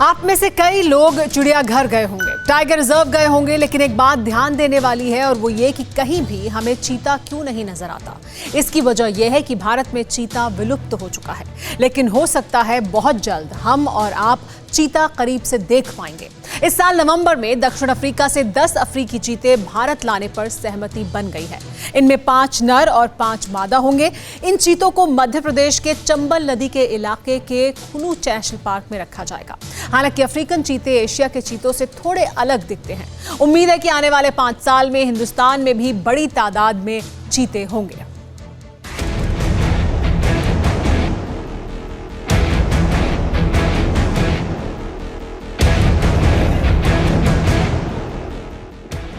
आप में से कई लोग चिड़ियाघर गए होंगे, टाइगर रिजर्व गए होंगे, लेकिन एक बात ध्यान देने वाली है और वो ये कि कहीं भी हमें चीता क्यों नहीं नजर आता। इसकी वजह यह है कि भारत में चीता विलुप्त हो चुका है, लेकिन हो सकता है बहुत जल्द हम और आप चीता करीब से देख पाएंगे। इस साल नवंबर में दक्षिण अफ्रीका से 10 अफ्रीकी चीते भारत लाने पर सहमति बन गई है। इनमें 5 नर और 5 मादा होंगे। इन चीतों को मध्य प्रदेश के चंबल नदी के इलाके के खुनू नेशनल पार्क में रखा जाएगा। हालांकि अफ्रीकन चीते एशिया के चीतों से थोड़े अलग दिखते हैं। उम्मीद है कि आने वाले 5 साल में हिंदुस्तान में भी बड़ी तादाद में चीते होंगे।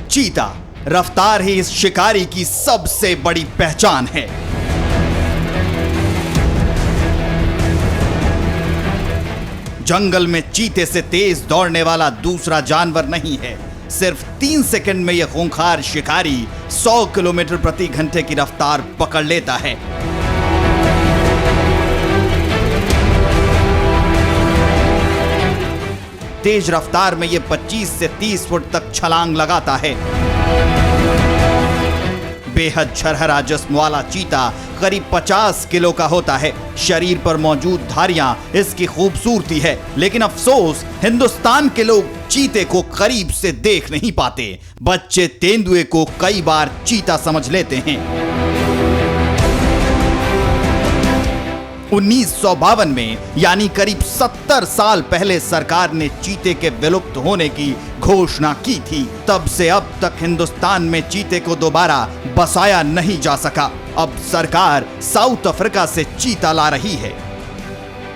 चीता रफ्तार ही इस शिकारी की सबसे बड़ी पहचान है। जंगल में चीते से तेज दौड़ने वाला दूसरा जानवर नहीं है। सिर्फ 3 सेकंड में यह खूंखार शिकारी 100 किलोमीटर प्रति घंटे की रफ्तार पकड़ लेता है। तेज रफ्तार में यह 25 से 30 फुट तक छलांग लगाता है। बेहद झरहरा जिस्म वाला चीता करीब 50 किलो का होता है। शरीर पर मौजूद धारियां इसकी खूबसूरती है, लेकिन अफसोस हिंदुस्तान के लोग चीते को करीब से देख नहीं पाते। बच्चे तेंदुए को कई बार चीता समझ लेते हैं। 1952 में यानी करीब 70 साल पहले सरकार ने चीते के विलुप्त होने की घोषणा की थी। तब से अब तक हिंदुस्तान में चीते को दोबारा बसाया नहीं जा सका। अब सरकार साउथ अफ्रीका से चीता ला रही है।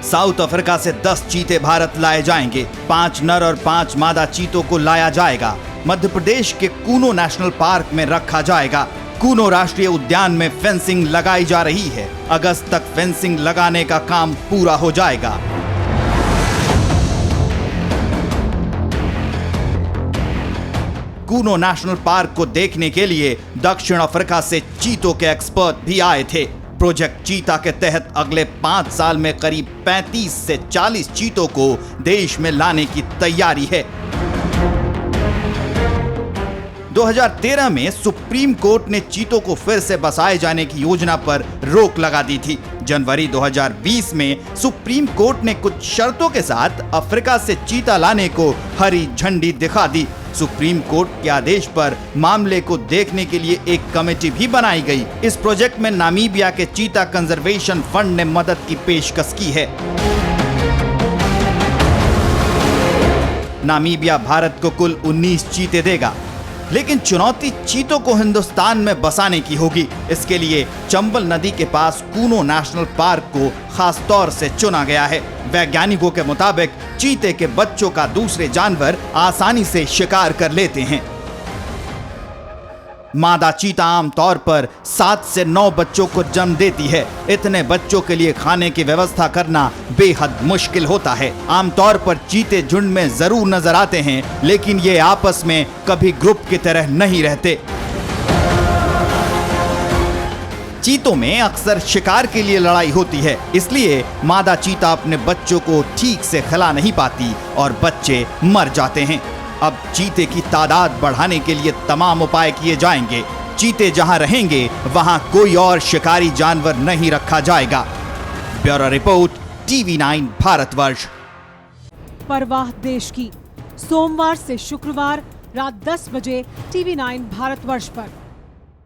साउथ अफ्रीका से 10 चीते भारत लाए जाएंगे। 5 नर और 5 मादा चीतों को लाया जाएगा। मध्य प्रदेश के कूनो नेशनल पार्क में रखा जाएगा। कूनो राष्ट्रीय उद्यान में फेंसिंग लगाई जा रही है। अगस्त तक फेंसिंग लगाने का काम पूरा हो जाएगा। कूनो नेशनल पार्क को देखने के लिए दक्षिण अफ्रीका से चीतों के एक्सपर्ट भी आए थे। प्रोजेक्ट चीता के तहत अगले 5 साल में करीब 35 से 40 चीतों को देश में लाने की तैयारी है। 2013 में सुप्रीम कोर्ट ने चीतों को फिर से बसाए जाने की योजना पर रोक लगा दी थी। जनवरी 2020 में सुप्रीम कोर्ट ने कुछ शर्तों के साथ अफ्रीका से चीता लाने को हरी झंडी दिखा दी। सुप्रीम कोर्ट के आदेश पर मामले को देखने के लिए एक कमेटी भी बनाई गई। इस प्रोजेक्ट में नामीबिया के चीता कंजर्वेशन फंड ने मदद की पेशकश की है। नामीबिया भारत को कुल 19 चीते देगा, लेकिन चुनौती चीतों को हिंदुस्तान में बसाने की होगी। इसके लिए चंबल नदी के पास कूनो नेशनल पार्क को खास तौर से चुना गया है। वैज्ञानिकों के मुताबिक चीते के बच्चों का दूसरे जानवर आसानी से शिकार कर लेते हैं। मादा चीता आमतौर पर 7 से 9 बच्चों को जन्म देती है। इतने बच्चों के लिए खाने की व्यवस्था करना बेहद मुश्किल होता है। आमतौर पर चीते झुंड में जरूर नजर आते हैं, लेकिन ये आपस में कभी ग्रुप की तरह नहीं रहते। चीतों में अक्सर शिकार के लिए लड़ाई होती है, इसलिए मादा चीता अपने बच्चों को ठीक से खिला नहीं पाती और बच्चे मर जाते हैं। अब चीते की तादाद बढ़ाने के लिए तमाम उपाय किए जाएंगे। चीते जहां रहेंगे वहां कोई और शिकारी जानवर नहीं रखा जाएगा। Bureau report, TV9 Bharatvarsh. परवाह देश की, सोमवार से शुक्रवार रात 10 बजे TV9 भारतवर्ष पर।